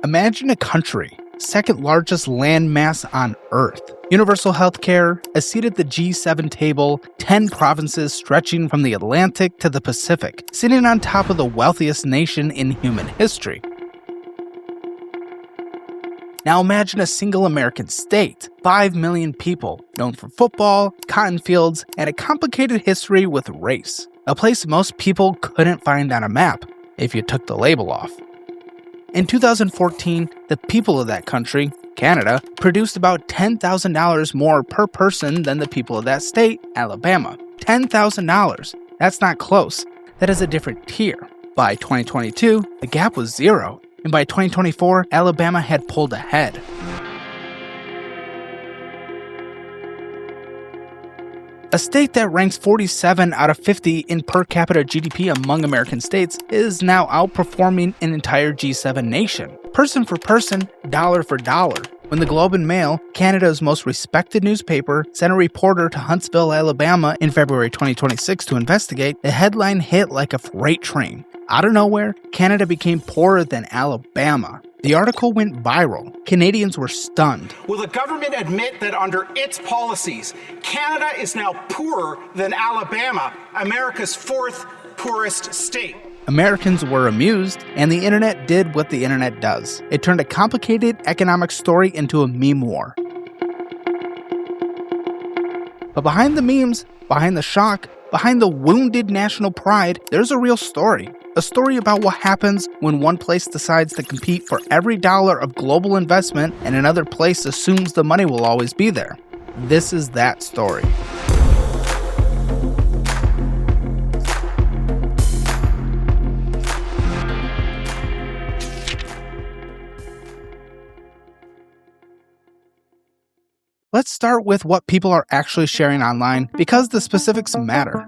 Imagine a country, second largest landmass on Earth. Universal healthcare, a seat at the G7 table, 10 provinces stretching from the Atlantic to the Pacific, sitting on top of the wealthiest nation in human history. Now imagine a single American state, 5 million people, known for football, cotton fields, and a complicated history with race. A place most people couldn't find on a map if you took the label off. In 2014, the people of that country, Canada, produced about $10,000 more per person than the people of that state, Alabama. $10,000. That's not close. That is a different tier. By 2022, the gap was zero. And by 2024, Alabama had pulled ahead. A state that ranks 47 out of 50 in per capita GDP among American states is now outperforming an entire G7 nation. Person for person, dollar for dollar. When the Globe and Mail, Canada's most respected newspaper, sent a reporter to Huntsville, Alabama in February 2026 to investigate, the headline hit like a freight train. Out of nowhere, Canada became poorer than Alabama. The article went viral. Canadians were stunned. Will the government admit that under its policies, Canada is now poorer than Alabama, America's fourth poorest state? Americans were amused, and the internet did what the internet does. It turned a complicated economic story into a meme war. But behind the memes, behind the shock, behind the wounded national pride, there's a real story. A story about what happens when one place decides to compete for every dollar of global investment and another place assumes the money will always be there. This is that story. Let's start with what people are actually sharing online because the specifics matter.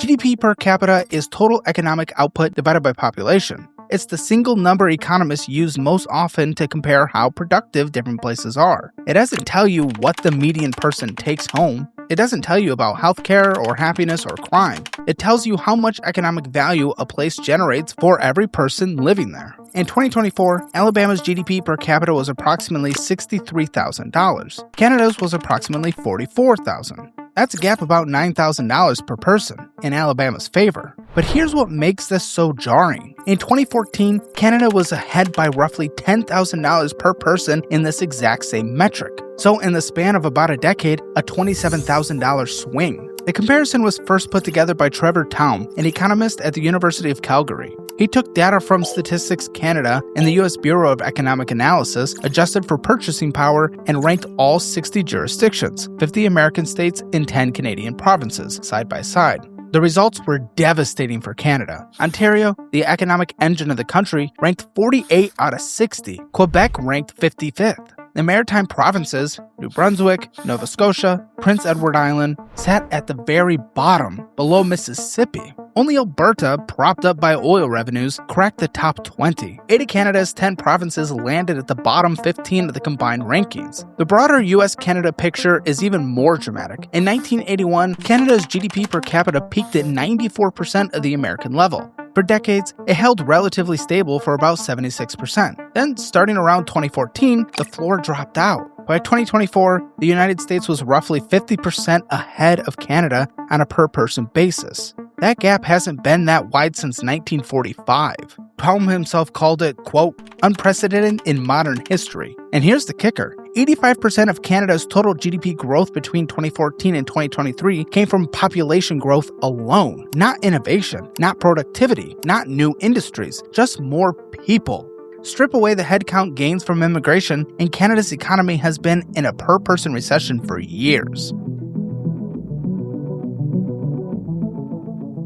GDP per capita is total economic output divided by population. It's the single number economists use most often to compare how productive different places are. It doesn't tell you what the median person takes home. It doesn't tell you about healthcare or happiness or crime. It tells you how much economic value a place generates for every person living there. In 2024, Alabama's GDP per capita was approximately $63,000. Canada's was approximately $44,000. That's a gap about $9,000 per person in Alabama's favor. But here's what makes this so jarring. In 2014, Canada was ahead by roughly $10,000 per person in this exact same metric. So in the span of about a decade, a $27,000 swing. The comparison was first put together by Trevor Town, an economist at the University of Calgary. He took data from Statistics Canada and the U.S. Bureau of Economic Analysis, adjusted for purchasing power, and ranked all 60 jurisdictions, 50 American states and 10 Canadian provinces, side by side. The results were devastating for Canada. Ontario, the economic engine of the country, ranked 48 out of 60. Quebec ranked 55th. The maritime provinces, New Brunswick, Nova Scotia, Prince Edward Island, sat at the very bottom, below Mississippi. Only Alberta, propped up by oil revenues, cracked the top 20. 8 of Canada's 10 provinces landed at the bottom 15 of the combined rankings. The broader US-Canada picture is even more dramatic. In 1981, Canada's GDP per capita peaked at 94% of the American level. For decades, it held relatively stable for about 76%. Then, starting around 2014, the floor dropped out. By 2024, the United States was roughly 50% ahead of Canada on a per-person basis. That gap hasn't been that wide since 1945. Palm himself called it, quote, unprecedented in modern history. And here's the kicker. 85% of Canada's total GDP growth between 2014 and 2023 came from population growth alone, not innovation, not productivity, not new industries, just more people. Strip away the headcount gains from immigration, and Canada's economy has been in a per-person recession for years.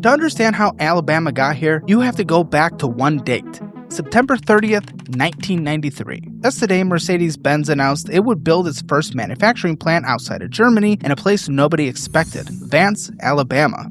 To understand how Alabama got here, you have to go back to one date. September 30th, 1993. That's the day Mercedes-Benz announced it would build its first manufacturing plant outside of Germany in a place nobody expected, Vance, Alabama.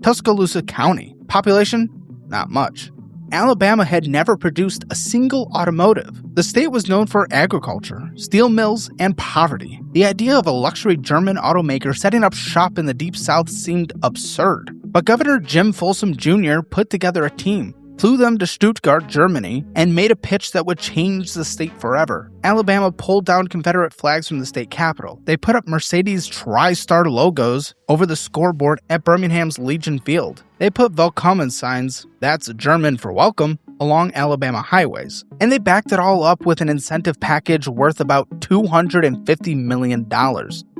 Tuscaloosa County. Population? Not much. Alabama had never produced a single automotive. The state was known for agriculture, steel mills, and poverty. The idea of a luxury German automaker setting up shop in the Deep South seemed absurd. But Governor Jim Folsom Jr. put together a team, flew them to Stuttgart, Germany, and made a pitch that would change the state forever. Alabama pulled down Confederate flags from the state capitol. They put up Mercedes TriStar logos over the scoreboard at Birmingham's Legion Field. They put Willkommen signs, that's German for welcome, along Alabama highways. And they backed it all up with an incentive package worth about $250 million.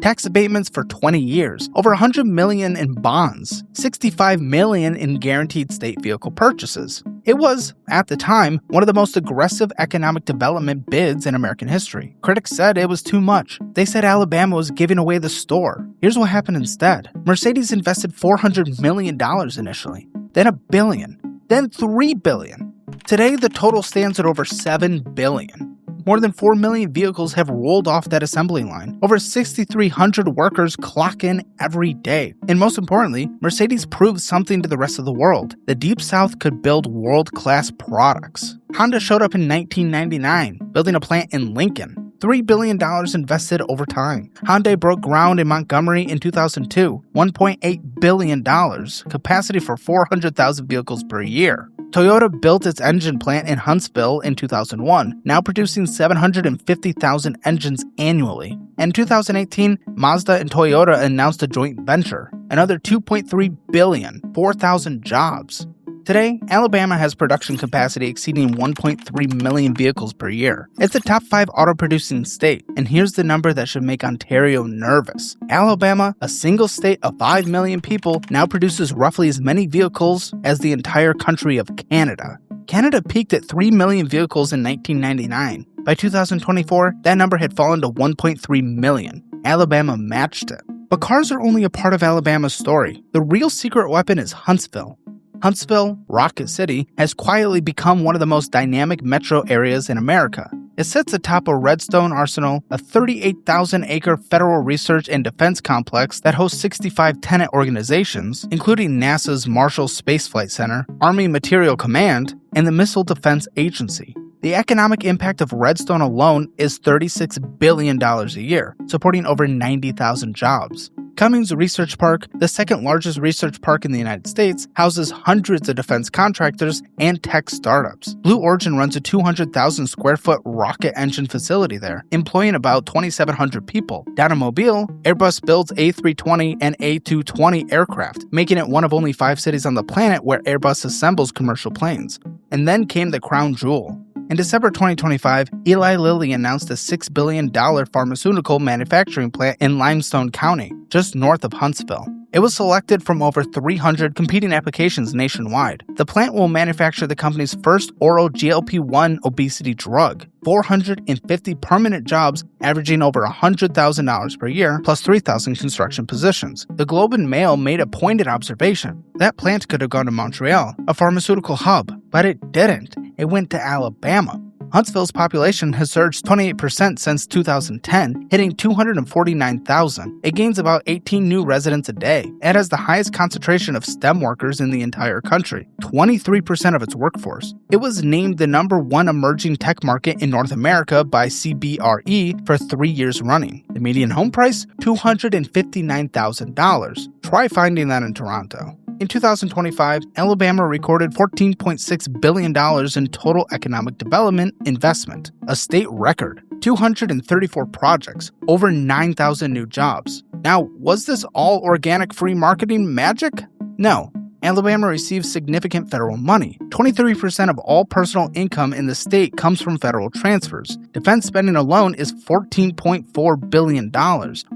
Tax abatements for 20 years, over $100 million in bonds, $65 million in guaranteed state vehicle purchases. It was, at the time, one of the most aggressive economic development bids in American history. Critics said it was too much. They said Alabama was giving away the store. Here's what happened instead. Mercedes invested $400 million initially, then $1 billion, then $3 billion. Today, the total stands at over $7 billion. More than 4 million vehicles have rolled off that assembly line. Over 6,300 workers clock in every day. And most importantly, Mercedes proved something to the rest of the world. The Deep South could build world-class products. Honda showed up in 1999, building a plant in Lincoln. $3 billion invested over time. Hyundai broke ground in Montgomery in 2002, $1.8 billion, capacity for 400,000 vehicles per year. Toyota built its engine plant in Huntsville in 2001, now producing 750,000 engines annually. In 2018, Mazda and Toyota announced a joint venture, another $2.3 billion, 4,000 jobs. Today, Alabama has production capacity exceeding 1.3 million vehicles per year. It's the top 5 auto-producing state, and here's the number that should make Ontario nervous. Alabama, a single state of 5 million people, now produces roughly as many vehicles as the entire country of Canada. Canada peaked at 3 million vehicles in 1999. By 2024, that number had fallen to 1.3 million. Alabama matched it. But cars are only a part of Alabama's story. The real secret weapon is Huntsville. Huntsville, Rocket City, has quietly become one of the most dynamic metro areas in America. It sits atop a Redstone Arsenal, a 38,000-acre federal research and defense complex that hosts 65 tenant organizations, including NASA's Marshall Space Flight Center, Army Materiel Command, and the Missile Defense Agency. The economic impact of Redstone alone is $36 billion a year, supporting over 90,000 jobs. Cummings Research Park, the second largest research park in the United States, houses hundreds of defense contractors and tech startups. Blue Origin runs a 200,000 square foot rocket engine facility there, employing about 2,700 people. Down in Mobile, Airbus builds A320 and A220 aircraft, making it one of only 5 cities on the planet where Airbus assembles commercial planes. And then came the crown jewel. In December 2025, Eli Lilly announced a $6 billion pharmaceutical manufacturing plant in Limestone County, just north of Huntsville. It was selected from over 300 competing applications nationwide. The plant will manufacture the company's first oral GLP-1 obesity drug. 450 permanent jobs, averaging over $100,000 per year, plus 3,000 construction positions. The Globe and Mail made a pointed observation. That plant could have gone to Montreal, a pharmaceutical hub, but it didn't. It went to Alabama. Huntsville's population has surged 28% since 2010, hitting 249,000. It gains about 18 new residents a day. It has the highest concentration of STEM workers in the entire country, 23% of its workforce. It was named the #1 emerging tech market in North America by CBRE for 3 years running. The median home price, $259,000. Try finding that in Toronto. In 2025, Alabama recorded $14.6 billion in total economic development investment, a state record, 234 projects, over 9,000 new jobs. Now, was this all organic free marketing magic? No. Alabama receives significant federal money. 23% of all personal income in the state comes from federal transfers. Defense spending alone is $14.4 billion,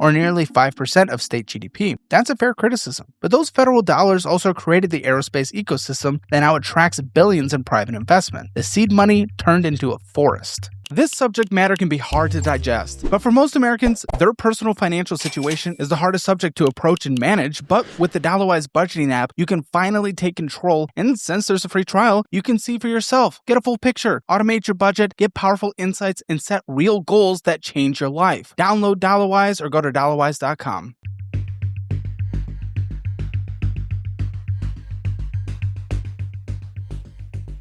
or nearly 5% of state GDP. That's a fair criticism. But those federal dollars also created the aerospace ecosystem that now attracts billions in private investment. The seed money turned into a forest. This subject matter can be hard to digest, but for most Americans, their personal financial situation is the hardest subject to approach and manage. But with the Dollarwise budgeting app, you can finally take control, and since there's a free trial, you can see for yourself, get a full picture, automate your budget, get powerful insights, and set real goals that change your life. Download Dollarwise or go to dollarwise.com.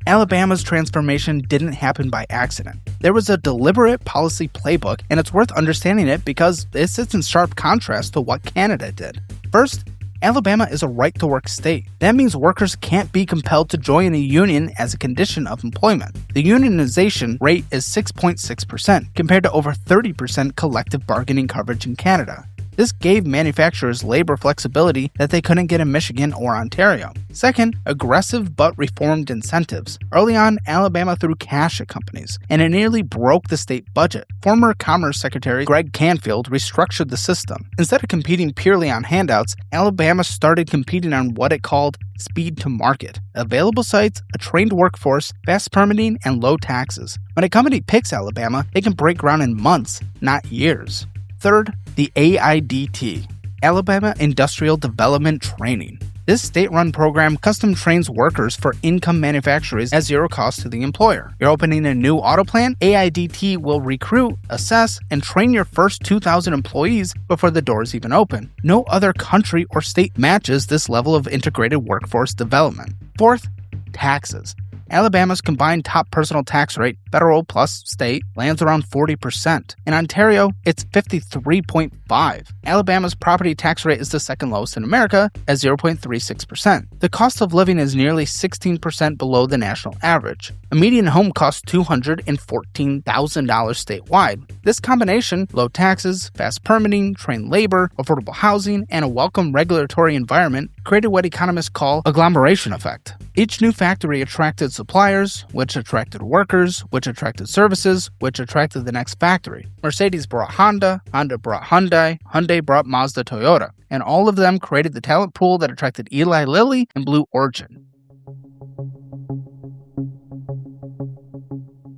Alabama's transformation didn't happen by accident. There was a deliberate policy playbook, and it's worth understanding it because it sits in sharp contrast to what Canada did. First, Alabama is a right-to-work state. That means workers can't be compelled to join a union as a condition of employment. The unionization rate is 6.6%, compared to over 30% collective bargaining coverage in Canada. This gave manufacturers labor flexibility that they couldn't get in Michigan or Ontario. Second, aggressive but reformed incentives. Early on, Alabama threw cash at companies, and it nearly broke the state budget. Former Commerce Secretary Greg Canfield restructured the system. Instead of competing purely on handouts, Alabama started competing on what it called speed to market. Available sites, a trained workforce, fast permitting, and low taxes. When a company picks Alabama, they can break ground in months, not years. Third, the AIDT, Alabama Industrial Development Training. This state-run program custom trains workers for income manufacturers at zero cost to the employer. You're opening a new auto plant? AIDT will recruit, assess, and train your first 2,000 employees before the doors even open. No other country or state matches this level of integrated workforce development. Fourth, taxes. Alabama's combined top personal tax rate, federal plus state, lands around 40%. In Ontario, it's 53.5%. Alabama's property tax rate is the second lowest in America at 0.36%. The cost of living is nearly 16% below the national average. A median home costs $214,000 statewide. This combination, low taxes, fast permitting, trained labor, affordable housing, and a welcome regulatory environment, created what economists call agglomeration effect. Each new factory attracted suppliers, which attracted workers, which attracted services, which attracted the next factory. Mercedes brought Honda, Honda brought Hyundai, Hyundai brought Mazda Toyota, and all of them created the talent pool that attracted Eli Lilly and Blue Origin.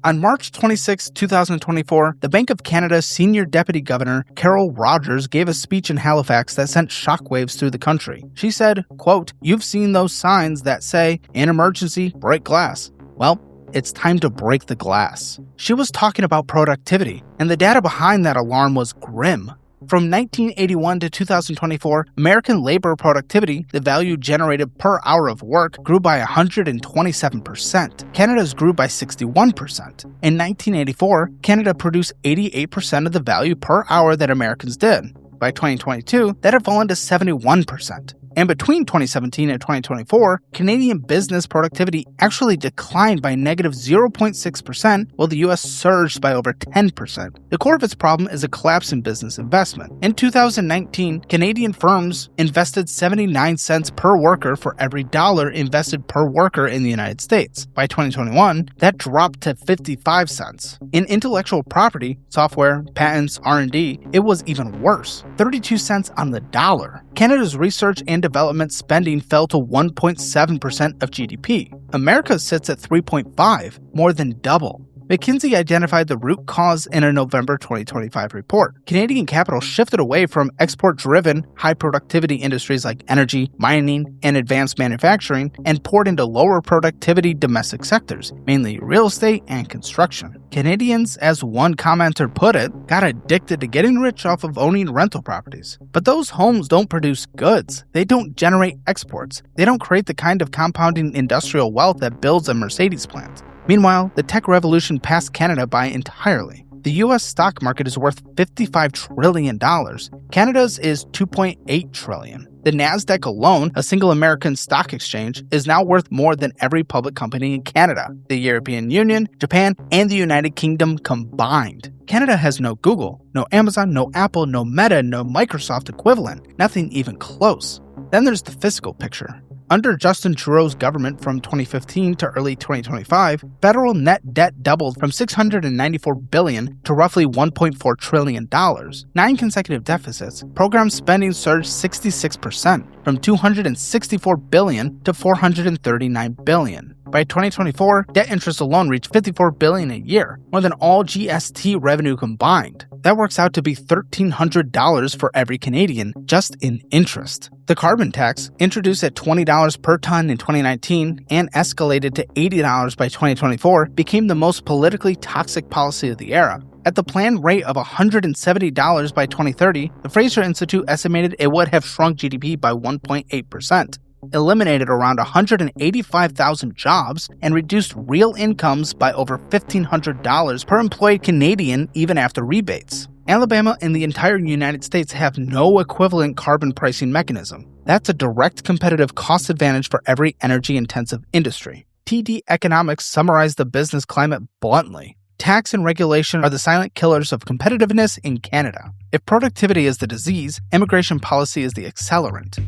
On March 26, 2024, the Bank of Canada's senior deputy governor, Carol Rogers, gave a speech in Halifax that sent shockwaves through the country. She said, quote, "You've seen those signs that say, in emergency, break glass. Well, it's time to break the glass." She was talking about productivity, and the data behind that alarm was grim. From 1981 to 2024, American labor productivity, the value generated per hour of work, grew by 127%. Canada's grew by 61%. In 1984, Canada produced 88% of the value per hour that Americans did. By 2022, that had fallen to 71%. And between 2017 and 2024, Canadian business productivity actually declined by negative 0.6%, while the US surged by over 10%. The core of its problem is a collapse in business investment. In 2019, Canadian firms invested 79 cents per worker for every dollar invested per worker in the United States. By 2021, that dropped to 55 cents. In intellectual property, software, patents, R&D, it was even worse, 32 cents on the dollar. Canada's research and development spending fell to 1.7% of GDP. America sits at 3.5%, more than double. McKinsey identified the root cause in a November 2025 report. Canadian capital shifted away from export-driven, high-productivity industries like energy, mining, and advanced manufacturing and poured into lower-productivity domestic sectors, mainly real estate and construction. Canadians, as one commenter put it, got addicted to getting rich off of owning rental properties. But those homes don't produce goods. They don't generate exports. They don't create the kind of compounding industrial wealth that builds a Mercedes plant. Meanwhile, the tech revolution passed Canada by entirely. The US stock market is worth $55 trillion. Canada's is $2.8 trillion. The NASDAQ alone, a single American stock exchange, is now worth more than every public company in Canada, the European Union, Japan, and the United Kingdom combined. Canada has no Google, no Amazon, no Apple, no Meta, no Microsoft equivalent, nothing even close. Then there's the fiscal picture. Under Justin Trudeau's government from 2015 to early 2025, federal net debt doubled from $694 billion to roughly $1.4 trillion. 9 consecutive deficits. Program spending surged 66%, from $264 billion to $439 billion. By 2024, debt interest alone reached $54 billion a year, more than all GST revenue combined. That works out to be $1,300 for every Canadian, just in interest. The carbon tax, introduced at $20 per ton in 2019 and escalated to $80 by 2024, became the most politically toxic policy of the era. At the planned rate of $170 by 2030, the Fraser Institute estimated it would have shrunk GDP by 1.8%. Eliminated around 185,000 jobs, and reduced real incomes by over $1,500 per employed Canadian even after rebates. Alabama and the entire United States have no equivalent carbon pricing mechanism. That's a direct competitive cost advantage for every energy-intensive industry. TD Economics summarized the business climate bluntly. Tax and regulation are the silent killers of competitiveness in Canada. If productivity is the disease, immigration policy is the accelerant.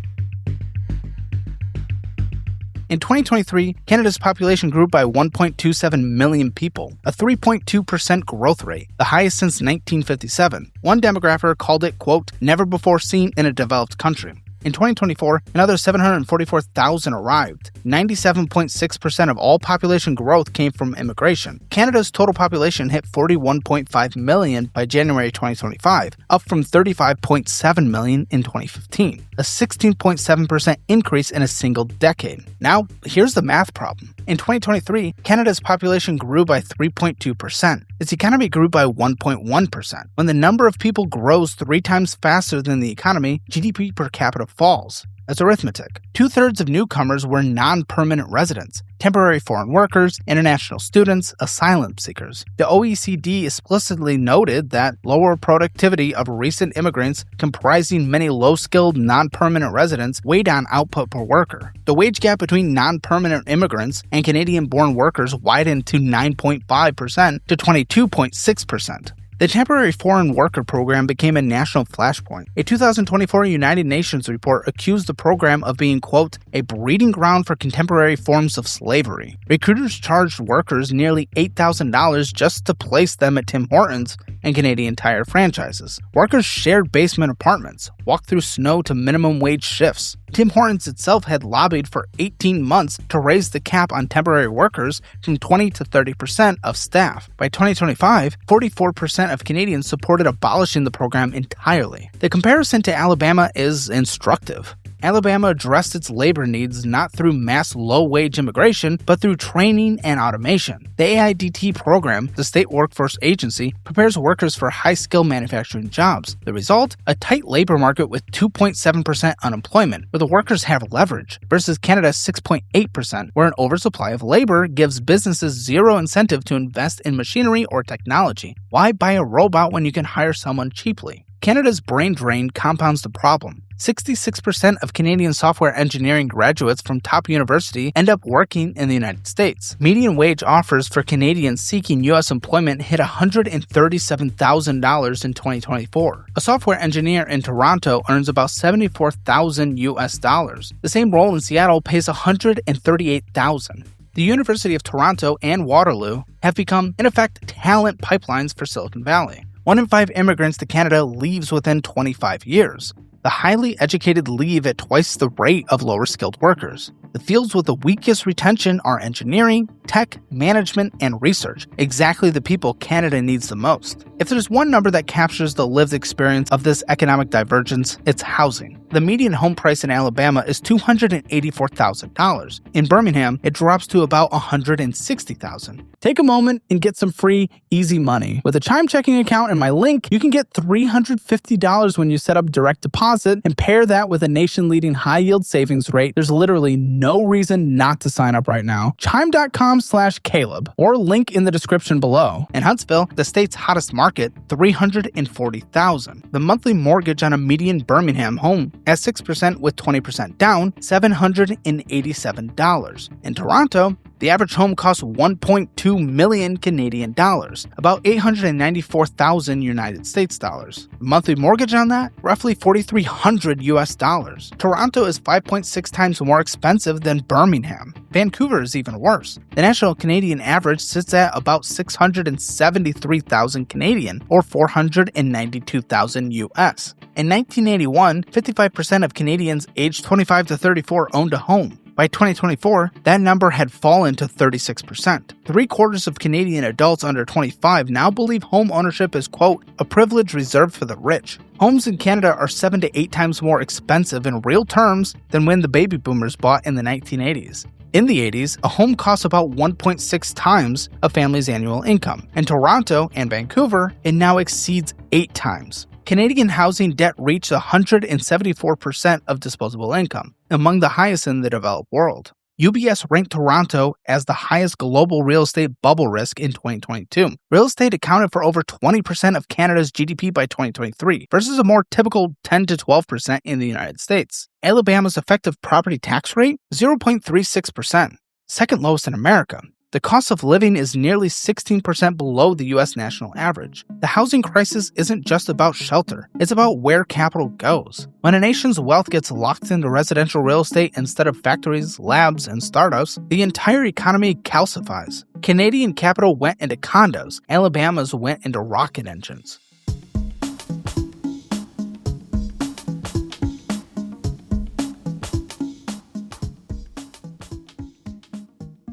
In 2023, Canada's population grew by 1.27 million people, a 3.2% growth rate, the highest since 1957. One demographer called it, quote, never before seen in a developed country. In 2024, another 744,000 arrived. 97.6% of all population growth came from immigration. Canada's total population hit 41.5 million by January 2025, up from 35.7 million in 2015, a 16.7% increase in a single decade. Now, here's the math problem. In 2023, Canada's population grew by 3.2%. Its economy grew by 1.1%. When the number of people grows 3 times faster than the economy, GDP per capita falls. That's arithmetic. 2/3 of newcomers were non-permanent residents, temporary foreign workers, international students, asylum seekers. The OECD explicitly noted that lower productivity of recent immigrants comprising many low-skilled non-permanent residents weighed on output per worker. The wage gap between non-permanent immigrants and Canadian-born workers widened to 9.5% to 22.6%. The Temporary Foreign Worker Program became a national flashpoint. A 2024 United Nations report accused the program of being, quote, a breeding ground for contemporary forms of slavery. Recruiters charged workers nearly $8,000 just to place them at Tim Hortons and Canadian Tire franchises. Workers shared basement apartments, walked through snow to minimum wage shifts. Tim Hortons itself had lobbied for 18 months to raise the cap on temporary workers from 20 to 30% of staff. By 2025, 44% of Canadians supported abolishing the program entirely. The comparison to Alabama is instructive. Alabama addressed its labor needs not through mass low-wage immigration, but through training and automation. The AIDT program, the state workforce agency, prepares workers for high-skill manufacturing jobs. The result? A tight labor market with 2.7% unemployment, where the workers have leverage, versus Canada's 6.8%, where an oversupply of labor gives businesses zero incentive to invest in machinery or technology. Why buy a robot when you can hire someone cheaply? Canada's brain drain compounds the problem. 66% of Canadian software engineering graduates from top university end up working in the United States. Median wage offers for Canadians seeking U.S. employment hit $137,000 in 2024. A software engineer in Toronto earns about $74,000 US dollars. The same role in Seattle pays $138,000. The University of Toronto and Waterloo have become, in effect, talent pipelines for Silicon Valley. 1 in 5 immigrants to Canada leaves within 25 years. The highly educated leave at twice the rate of lower-skilled workers. The fields with the weakest retention are engineering, tech, management, and research, exactly the people Canada needs the most. If there's one number that captures the lived experience of this economic divergence, it's housing. The median home price in Alabama is $284,000. In Birmingham, it drops to about $160,000. Take a moment and get some free, easy money. With a Chime checking account and my link, you can get $350 when you set up direct deposit and pair that with a nation-leading high-yield savings rate. There's literally no reason not to sign up right now. Chime.com/Caleb or link in the description below. In Huntsville, the state's hottest market, $340,000. The monthly mortgage on a median Birmingham home at 6% with 20% down, $787. In Toronto, the average home costs 1.2 million Canadian dollars, about 894,000 United States dollars. The monthly mortgage on that, roughly 4,300 US dollars. Toronto is 5.6 times more expensive than Birmingham. Vancouver is even worse. The national Canadian average sits at about 673,000 Canadian, or 492,000 US. In 1981, 55% of Canadians aged 25 to 34 owned a home. By 2024, that number had fallen to 36%. 3/4 of Canadian adults under 25 now believe home ownership is, quote, a privilege reserved for the rich. Homes in Canada are 7 to 8 times more expensive in real terms than when the baby boomers bought in the 1980s. In the 80s, a home cost about 1.6 times a family's annual income. In Toronto and Vancouver, it now exceeds 8 times. Canadian housing debt reached 174% of disposable income, among the highest in the developed world. UBS ranked Toronto as the highest global real estate bubble risk in 2022. Real estate accounted for over 20% of Canada's GDP by 2023, versus a more typical 10 to 12% in the United States. Alabama's effective property tax rate, 0.36%, second lowest in America. The cost of living is nearly 16% below the U.S. national average. The housing crisis isn't just about shelter, it's about where capital goes. When a nation's wealth gets locked into residential real estate instead of factories, labs, and startups, the entire economy calcifies. Canadian capital went into condos, Alabama's went into rocket engines.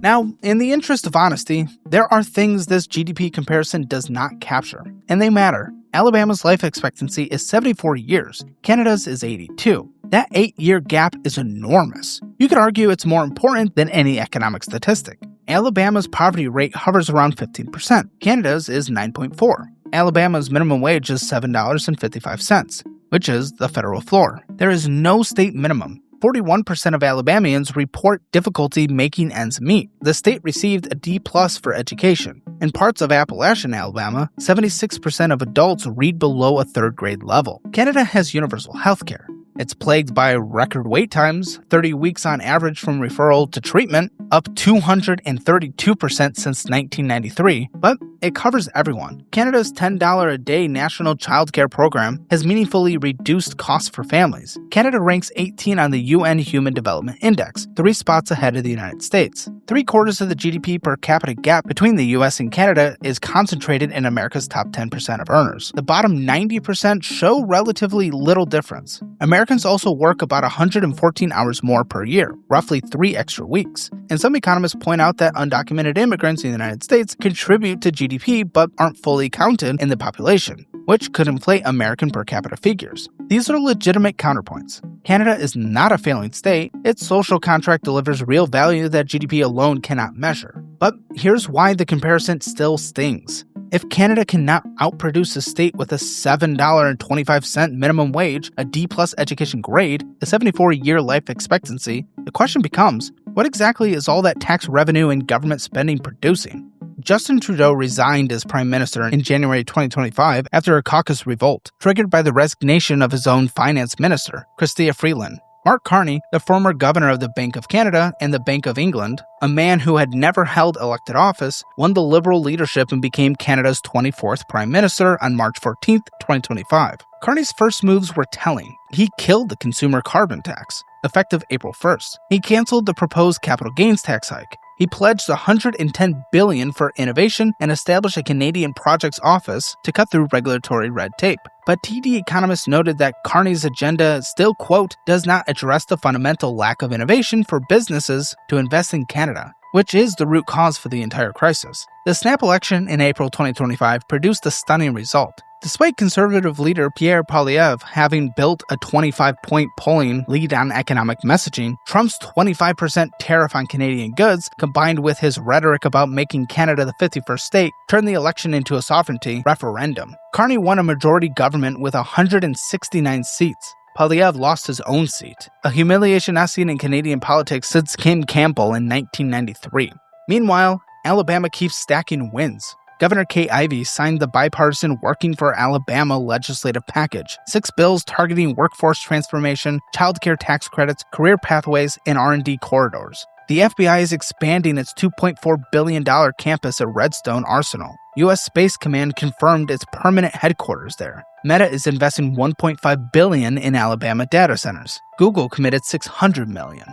Now, in the interest of honesty, there are things this GDP comparison does not capture, and they matter. Alabama's life expectancy is 74 years, Canada's is 82. That 8-year gap is enormous. You could argue it's more important than any economic statistic. Alabama's poverty rate hovers around 15%, Canada's is 9.4. Alabama's minimum wage is $7.55, which is the federal floor. There is no state minimum. 41% of Alabamians report difficulty making ends meet. The state received a D+ for education. In parts of Appalachian Alabama, 76% of adults read below a third grade level. Canada has universal health care. It's plagued by record wait times, 30 weeks on average from referral to treatment, up 232% since 1993, but it covers everyone. Canada's $10 a day national childcare program has meaningfully reduced costs for families. Canada ranks 18 on the UN Human Development Index, 3 spots ahead of the United States. 3/4 of the GDP per capita gap between the US and Canada is concentrated in America's top 10% of earners. The bottom 90% show relatively little difference. Americans also work about 114 hours more per year, roughly 3 extra weeks. And some economists point out that undocumented immigrants in the United States contribute to GDP but aren't fully counted in the population, which could inflate American per capita figures. These are legitimate counterpoints. Canada is not a failing state. Its social contract delivers real value that GDP alone cannot measure. But here's why the comparison still stings. If Canada cannot outproduce a state with a $7.25 minimum wage, a D+ education grade, a 74-year life expectancy, the question becomes, what exactly is all that tax revenue and government spending producing? Justin Trudeau resigned as Prime Minister in January 2025 after a caucus revolt, triggered by the resignation of his own Finance Minister, Chrystia Freeland. Mark Carney, the former governor of the Bank of Canada and the Bank of England, a man who had never held elected office, won the Liberal leadership and became Canada's 24th Prime Minister on March 14, 2025. Carney's first moves were telling. He killed the consumer carbon tax, effective April 1st. He canceled the proposed capital gains tax hike. He pledged $110 billion for innovation and established a Canadian Projects Office to cut through regulatory red tape. But TD economists noted that Carney's agenda still, quote, does not address the fundamental lack of innovation for businesses to invest in Canada, which is the root cause for the entire crisis. The snap election in April 2025 produced a stunning result. Despite conservative leader Pierre Poilievre having built a 25-point polling lead on economic messaging, Trump's 25% tariff on Canadian goods, combined with his rhetoric about making Canada the 51st state, turned the election into a sovereignty referendum. Carney won a majority government with 169 seats. Poilievre lost his own seat, a humiliation not seen in Canadian politics since Kim Campbell in 1993. Meanwhile, Alabama keeps stacking wins. Governor Kay Ivey signed the bipartisan Working for Alabama legislative package, 6 bills targeting workforce transformation, childcare tax credits, career pathways, and R&D corridors. The FBI is expanding its $2.4 billion campus at Redstone Arsenal. U.S. Space Command confirmed its permanent headquarters there. Meta is investing $1.5 billion in Alabama data centers. Google committed $600 million.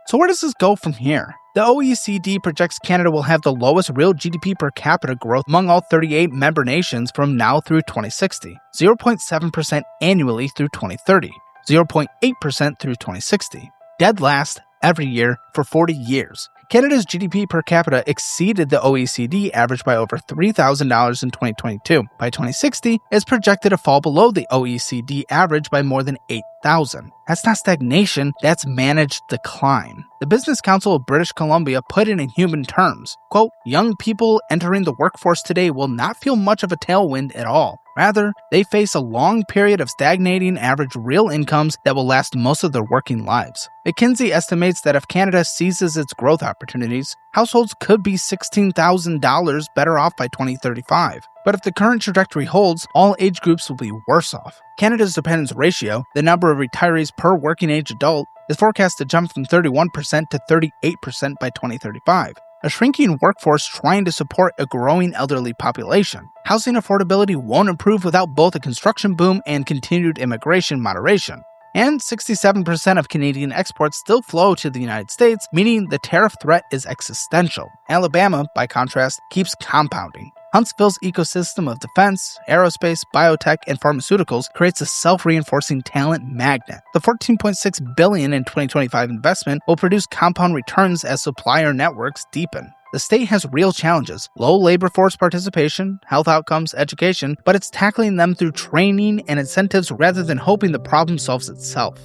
So where does this go from here? The OECD projects Canada will have the lowest real GDP per capita growth among all 38 member nations from now through 2060, 0.7% annually through 2030, 0.8% through 2060. Dead last every year for 40 years. Canada's GDP per capita exceeded the OECD average by over $3,000 in 2022. By 2060, it's projected to fall below the OECD average by more than $8,000. That's not stagnation, that's managed decline. The Business Council of British Columbia put it in human terms. Quote, young people entering the workforce today will not feel much of a tailwind at all. Rather, they face a long period of stagnating average real incomes that will last most of their working lives. McKinsey estimates that if Canada seizes its growth opportunities, households could be $16,000 better off by 2035. But if the current trajectory holds, all age groups will be worse off. Canada's dependence ratio, the number of retirees per working age adult, is forecast to jump from 31% to 38% by 2035. A shrinking workforce trying to support a growing elderly population. Housing affordability won't improve without both a construction boom and continued immigration moderation. And 67% of Canadian exports still flow to the United States, meaning the tariff threat is existential. Alabama, by contrast, keeps compounding. Huntsville's ecosystem of defense, aerospace, biotech, and pharmaceuticals creates a self-reinforcing talent magnet. The $14.6 billion in 2025 investment will produce compound returns as supplier networks deepen. The state has real challenges: low labor force participation, health outcomes, education, but it's tackling them through training and incentives rather than hoping the problem solves itself.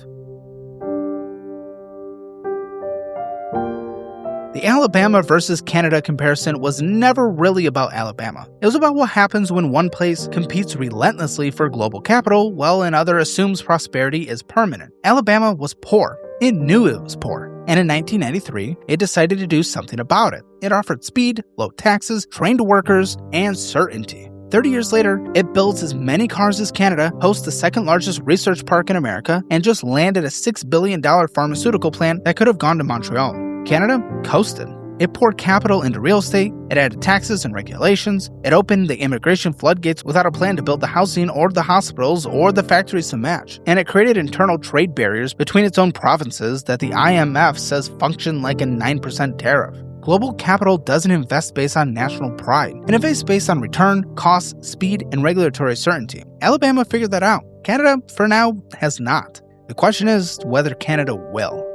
The Alabama versus Canada comparison was never really about Alabama. It was about what happens when one place competes relentlessly for global capital, while another assumes prosperity is permanent. Alabama was poor. It knew it was poor. And in 1993, it decided to do something about it. It offered speed, low taxes, trained workers, and certainty. 30 years later, it builds as many cars as Canada, hosts the second largest research park in America, and just landed a $6 billion pharmaceutical plant that could have gone to Montreal. Canada coasted. It poured capital into real estate, it added taxes and regulations, it opened the immigration floodgates without a plan to build the housing or the hospitals or the factories to match, and it created internal trade barriers between its own provinces that the IMF says function like a 9% tariff. Global capital doesn't invest based on national pride. It invests based on return, cost, speed, and regulatory certainty. Alabama figured that out. Canada, for now, has not. The question is whether Canada will.